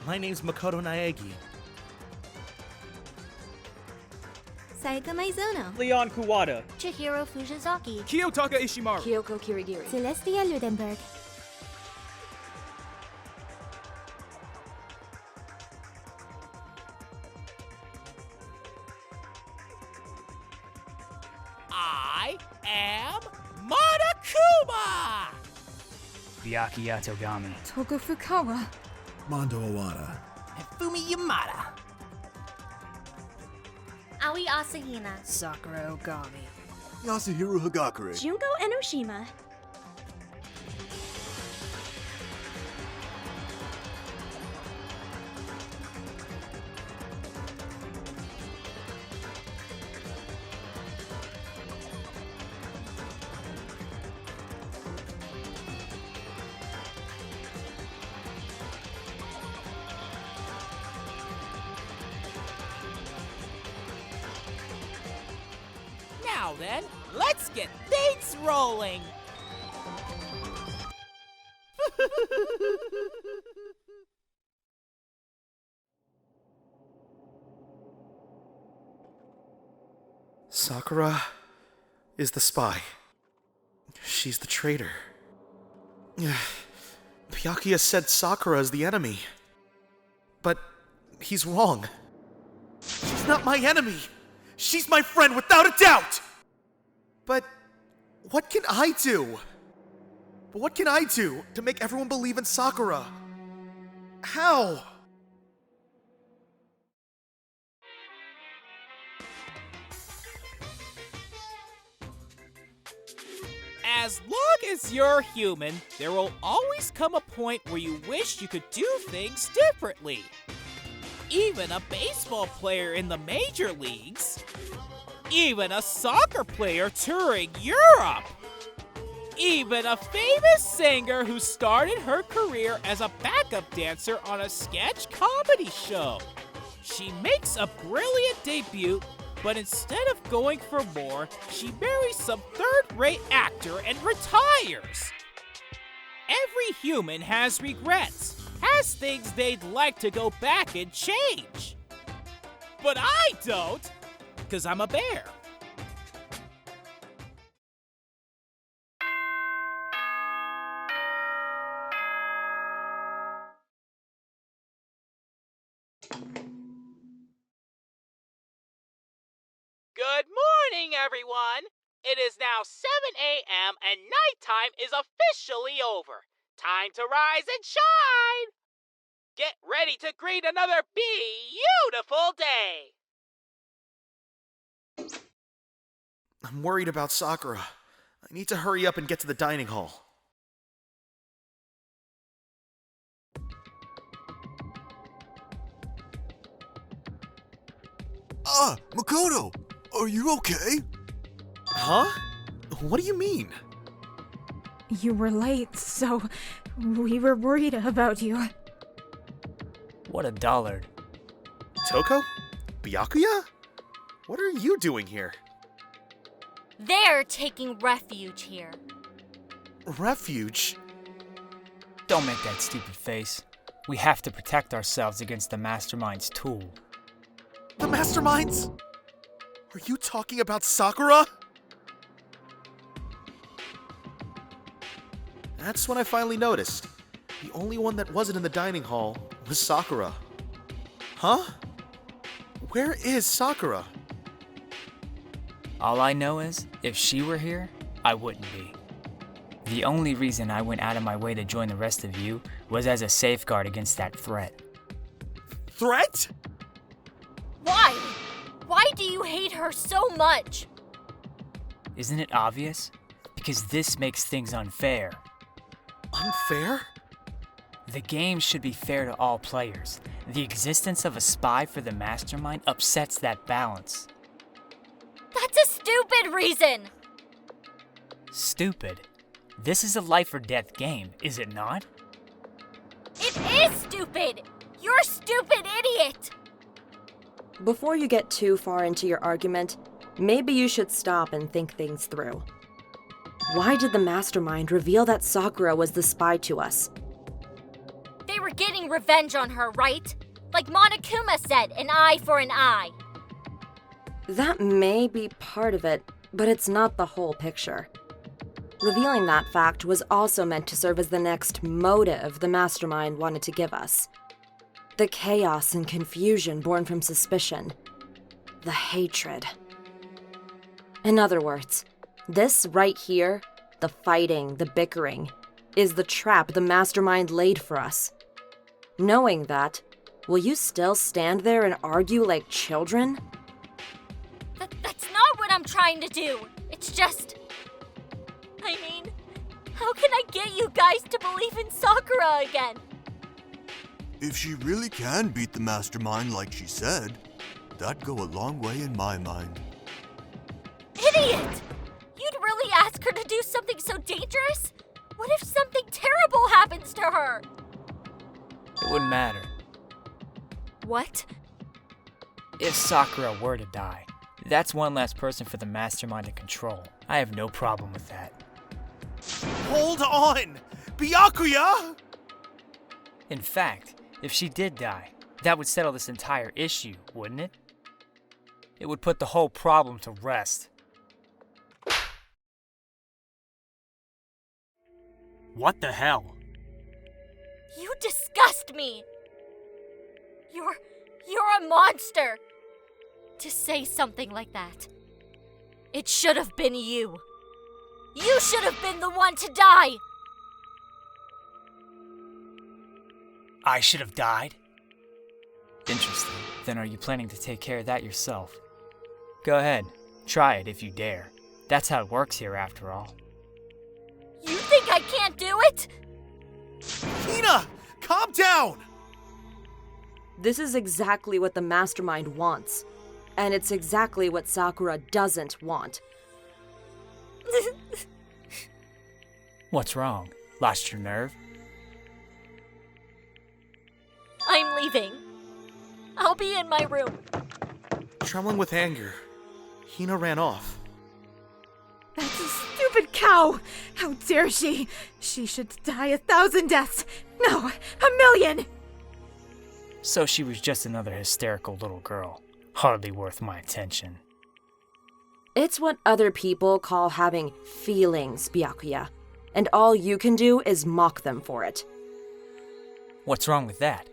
My name's Makoto Naegi. Saika Maizono. Leon Kuwata. Chihiro Fujizaki. Kiyotaka Ishimaru. Kyoko Kirigiri. Celestia Ludenberg. I am Monokuma! Byakuya Togami. Toko Fukawa. Mondo Owada. And Fumi Yamada. Aoi Asahina. Sakura Ogami. Yasuhiro Hagakure. Junko Enoshima. Now then, let's get things rolling! Sakura is the spy. She's the traitor. Byakuya said Sakura is the enemy. But he's wrong. She's not my enemy! She's my friend without a doubt! But what can I do? What can I do to make everyone believe in Sakura? How? As long as you're human, there will always come a point where you wish you could do things differently. Even a baseball player in the major leagues. Even a soccer player touring Europe. Even a famous singer who started her career as a backup dancer on a sketch comedy show. She makes a brilliant debut, but instead of going for more, she marries some third-rate actor and retires. Every human has regrets, has things they'd like to go back and change. But I don't, because I'm a bear. Good morning, everyone! It is now 7 a.m. and nighttime is officially over. Time to rise and shine! Get ready to greet another beautiful day! I'm worried about Sakura. I need to hurry up and get to the dining hall. Ah, Makoto! Are you okay? Huh? What do you mean? You were late, so we were worried about you. What a dullard. Toko? Byakuya? What are you doing here? They're taking refuge here. Refuge? Don't make that stupid face. We have to protect ourselves against the Mastermind's tool. The Masterminds? Are you talking about Sakura? That's when I finally noticed. The only one that wasn't in the dining hall was Sakura. Huh? Where is Sakura? All I know is, if she were here, I wouldn't be. The only reason I went out of my way to join the rest of you was as a safeguard against that threat. Threat? Why? Why do you hate her so much? Isn't it obvious? Because this makes things unfair. Unfair? The game should be fair to all players. The existence of a spy for the Mastermind upsets that balance. That's a stupid reason! Stupid. This is a life or death game, is it not? It is stupid! You're a stupid idiot! Before you get too far into your argument, maybe you should stop and think things through. Why did the mastermind reveal that Sakura was the spy to us? They were getting revenge on her, right? Like Monokuma said, an eye for an eye. That may be part of it, but it's not the whole picture. Revealing that fact was also meant to serve as the next motive the mastermind wanted to give us. The chaos and confusion born from suspicion. The hatred. In other words, this right here, the fighting, the bickering, is the trap the mastermind laid for us. Knowing that, will you still stand there and argue like children? That's not what I'm trying to do. It's just... I mean, how can I get you guys to believe in Sakura again? If she really can beat the mastermind like she said, that'd go a long way in my mind. Idiot! You'd really ask her to do something so dangerous? What if something terrible happens to her? It wouldn't matter. What? If Sakura were to die, that's one less person for the mastermind to control. I have no problem with that. Hold on! Byakuya! In fact, if she did die, that would settle this entire issue, wouldn't it? It would put the whole problem to rest. What the hell? You disgust me! You're a monster! To say something like that. It should have been you. You should have been the one to die! I should have died? Interesting. Then are you planning to take care of that yourself? Go ahead. Try it if you dare. That's how it works here after all. You think I can't do it? Hina! Calm down! This is exactly what the mastermind wants. And it's exactly what Sakura doesn't want. What's wrong? Lost your nerve? I'm leaving. I'll be in my room. Trembling with anger, Hina ran off. That's a stupid cow! How dare she? She should die 1,000 deaths! No, 1,000,000! So she was just another hysterical little girl. Hardly worth my attention. It's what other people call having feelings, Byakuya. And all you can do is mock them for it. What's wrong with that?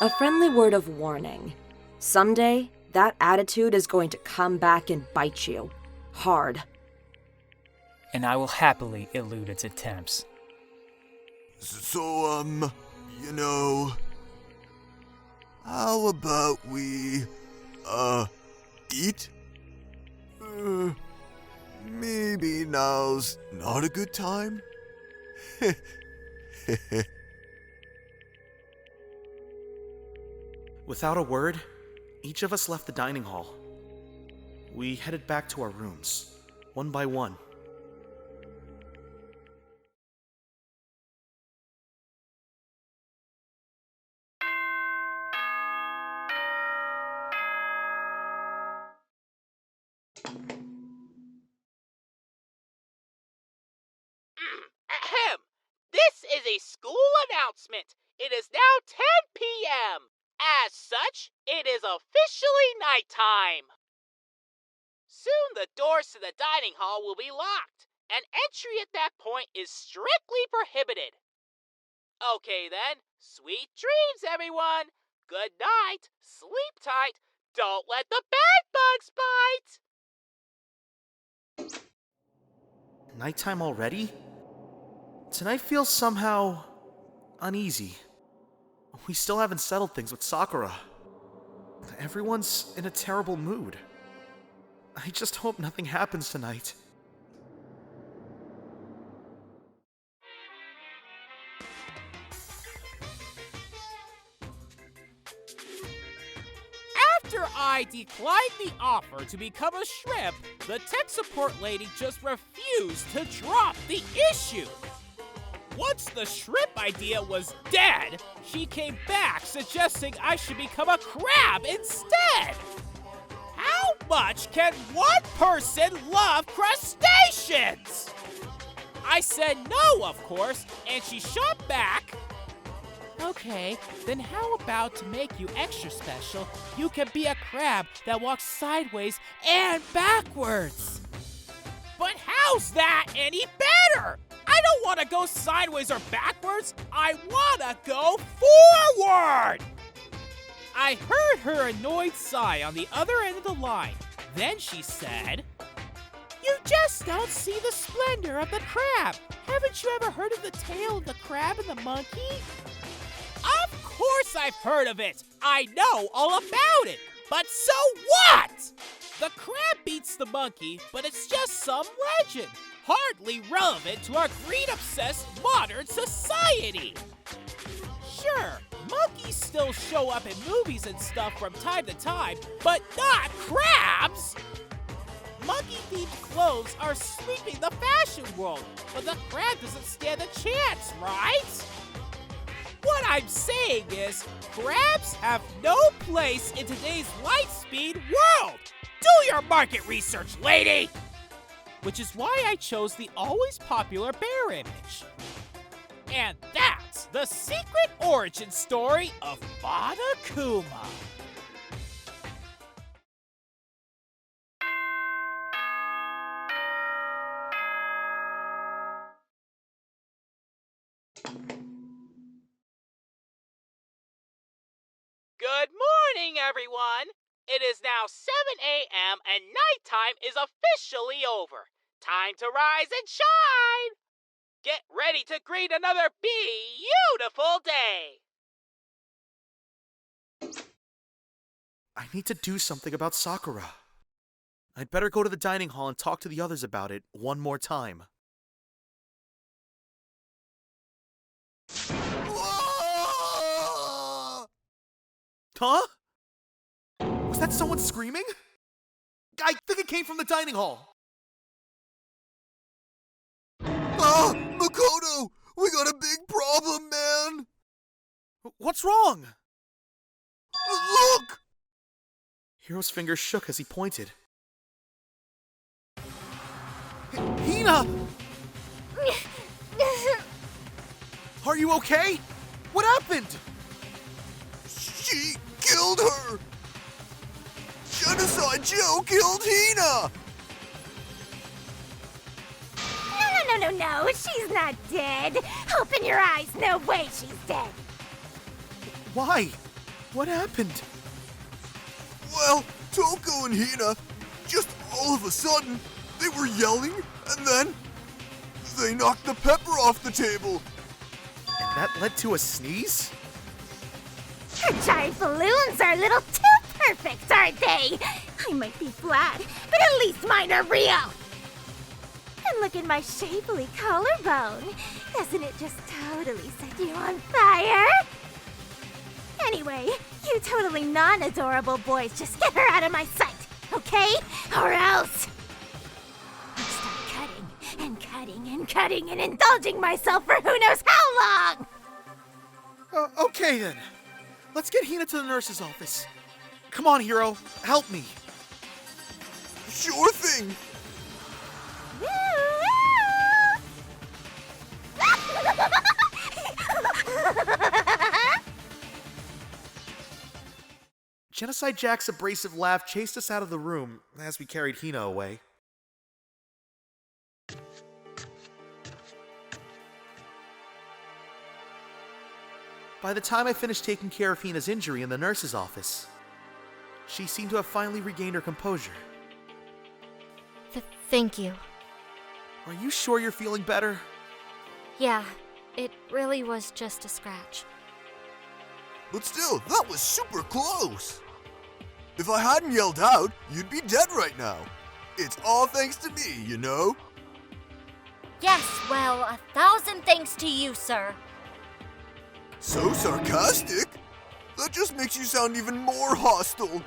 A friendly word of warning. Someday, that attitude is going to come back and bite you. Hard. And I will happily elude its attempts. So, you know... How about we, eat? Maybe now's not a good time? Without a word, each of us left the dining hall. We headed back to our rooms, one by one. Ahem! This is a school announcement. It is now 10 p.m. As such, it is officially nighttime. Soon the doors to the dining hall will be locked, and entry at that point is strictly prohibited. Okay then, sweet dreams everyone. Good night, sleep tight, don't let the bed bugs bite. Nighttime already? Tonight feels somehow uneasy. We still haven't settled things with Sakura. Everyone's in a terrible mood. I just hope nothing happens tonight. After I declined the offer to become a shrimp, the tech support lady just refused to drop the issue. Once the shrimp idea was dead, she came back suggesting I should become a crab instead. How much can one person love crustaceans? I said no, of course, and she shot back. Okay, then how about to make you extra special, you can be a crab that walks sideways and backwards? But how's that any better? I don't want to go sideways or backwards. I want to go forward! I heard her annoyed sigh on the other end of the line. Then she said, "You just don't see the splendor of the crab. Haven't you ever heard of the tale of the crab and the monkey?" Of course I've heard of it. I know all about it. But so what? The crab beats the monkey, but it's just some legend. Hardly relevant to our greed-obsessed modern society. Sure, monkeys still show up in movies and stuff from time to time, but not crabs! Monkey-themed clothes are sweeping the fashion world, but the crab doesn't stand a chance, right? What I'm saying is, crabs have no place in today's light-speed world! Do your market research, lady! Which is why I chose the always popular bear image. And that's the secret origin story of Monokuma. Good morning, everyone! It is now 7 a.m. and nighttime is officially over. Time to rise and shine! Get ready to greet another beautiful day! I need to do something about Sakura. I'd better go to the dining hall and talk to the others about it one more time. Huh? Was that someone screaming? I think it came from the dining hall. Ah, Makoto! We got a big problem, man! What's wrong? Look! Hiro's fingers shook as he pointed. Hina! Are you okay? What happened? She killed her! Genocide Joe killed Hina! No, she's not dead. Open your eyes, no way she's dead. Why? What happened? Well, Toko and Hina, just all of a sudden, they were yelling, and then they knocked the pepper off the table. And that led to a sneeze? Her giant balloons are a little too perfect, aren't they? I might be flat, but at least mine are real. And look at my shapely collarbone. Doesn't it just totally set you on fire? Anyway, you totally non-adorable boys just get her out of my sight, okay? Or else I'll start cutting and cutting and cutting and indulging myself for who knows how long! Okay then. Let's get Hina to the nurse's office. Come on, Hiro. Help me. Sure thing. Genocide Jack's abrasive laugh chased us out of the room as we carried Hina away. By the time I finished taking care of Hina's injury in the nurse's office, she seemed to have finally regained her composure. Thank you. Are you sure you're feeling better? Yeah, it really was just a scratch. But still, that was super close. If I hadn't yelled out, you'd be dead right now. It's all thanks to me, you know? Yes, well, 1,000 thanks to you, sir. So sarcastic? That just makes you sound even more hostile.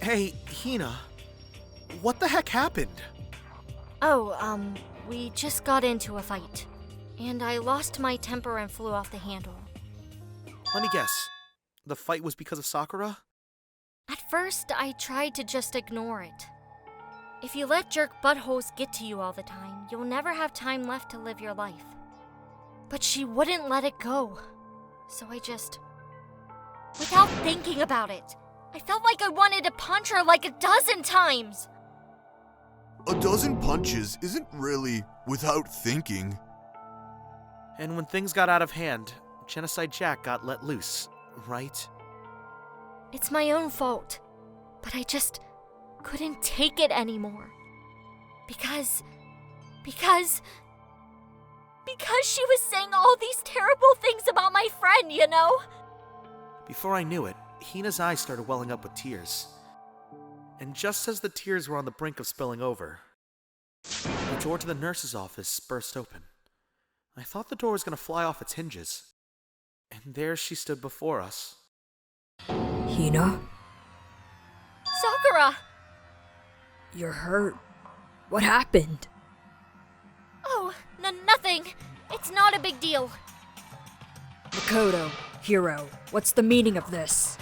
Hey, Hina. What the heck happened? Oh, we just got into a fight. And I lost my temper and flew off the handle. Let me guess. The fight was because of Sakura? At first, I tried to just ignore it. If you let jerk buttholes get to you all the time, you'll never have time left to live your life. But she wouldn't let it go. So I just... Without thinking about it, I felt like I wanted to punch her like 12 times. A dozen punches isn't really without thinking. And when things got out of hand, Genocide Jack got let loose, right? It's my own fault. But I just couldn't take it anymore. Because she was saying all these terrible things about my friend, you know? Before I knew it, Hina's eyes started welling up with tears. And just as the tears were on the brink of spilling over, the door to the nurse's office burst open. I thought the door was going to fly off its hinges. And there she stood before us. Hina? Sakura! You're hurt. What happened? Oh, nothing. It's not a big deal. Makoto, Hiro, what's the meaning of this?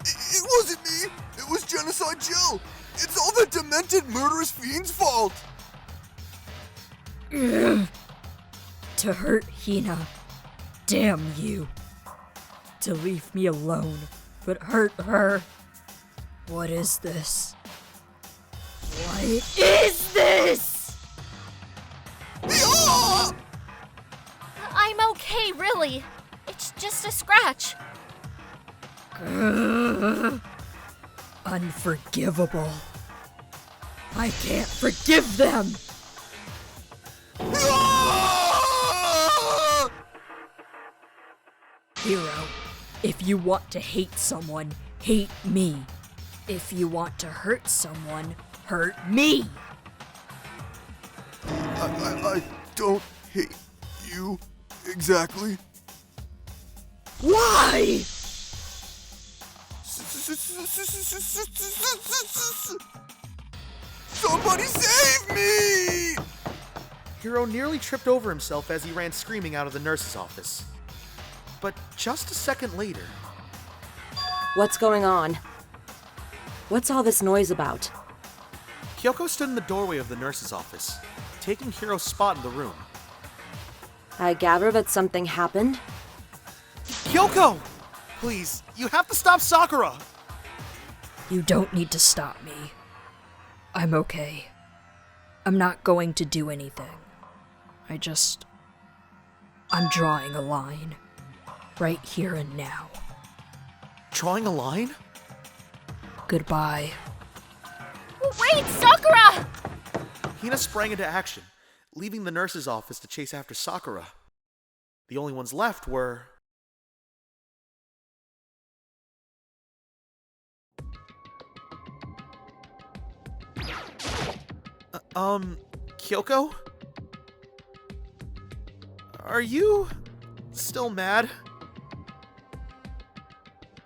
It wasn't me! It was Genocide Jill! It's all the demented murderous fiend's fault! To hurt Hina. Damn you. To leave me alone, but hurt her. What is this? What is this? Yeah! I'm okay, really. It's just a scratch. Unforgivable. I can't forgive them. Ah! Hiro, if you want to hate someone, hate me. If you want to hurt someone, hurt me. I don't hate you exactly. Why? Somebody save me! Hiro nearly tripped over himself as he ran screaming out of the nurse's office. But just a second later... What's going on? What's all this noise about? Kyoko stood in the doorway of the nurse's office, taking Hiro's spot in the room. I gather that something happened? Kyoko! Please, you have to stop Sakura! You don't need to stop me. I'm okay. I'm not going to do anything. I'm drawing a line. Right here and now. Drawing a line? Goodbye. Wait, Sakura! Hina sprang into action, leaving the nurse's office to chase after Sakura. The only ones left were... Kyoko? Are you still mad?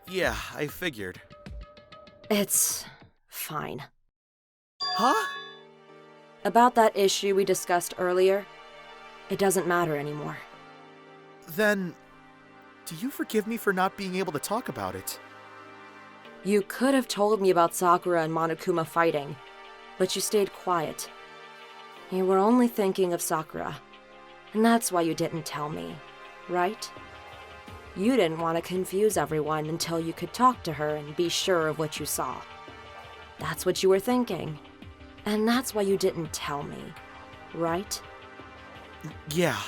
Yeah, I figured. It's fine. Huh? About that issue we discussed earlier, it doesn't matter anymore. Then, do you forgive me for not being able to talk about it? You could have told me about Sakura and Monokuma fighting, but you stayed quiet. You were only thinking of Sakura, and that's why you didn't tell me, right? You didn't want to confuse everyone until you could talk to her and be sure of what you saw. That's what you were thinking, and that's why you didn't tell me, right? Yeah.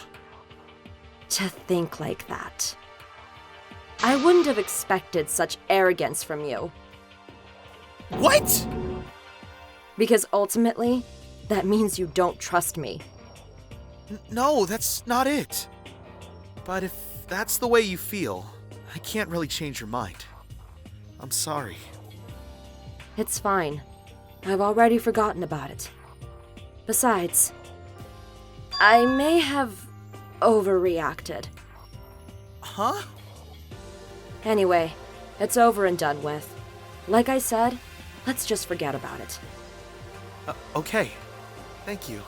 To think like that. I wouldn't have expected such arrogance from you. What? Because ultimately, that means you don't trust me. No, that's not it. But if that's the way you feel, I can't really change your mind. I'm sorry. It's fine. I've already forgotten about it. Besides, I may have overreacted. Huh? Anyway, it's over and done with. Like I said, let's just forget about it. Okay. Thank you.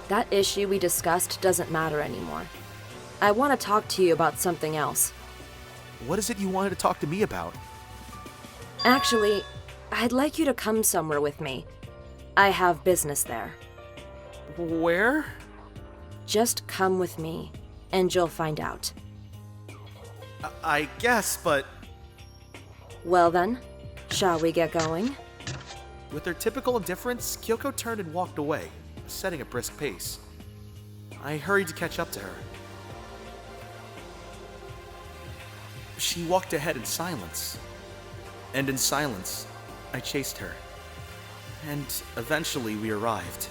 That issue we discussed doesn't matter anymore. I want to talk to you about something else. What is it you wanted to talk to me about? Actually, I'd like you to come somewhere with me. I have business there. Where? Just come with me, and you'll find out. I guess, but... Well then, shall we get going? With her typical indifference, Kyoko turned and walked away, setting a brisk pace. I hurried to catch up to her. She walked ahead in silence. And in silence, I chased her. And eventually we arrived.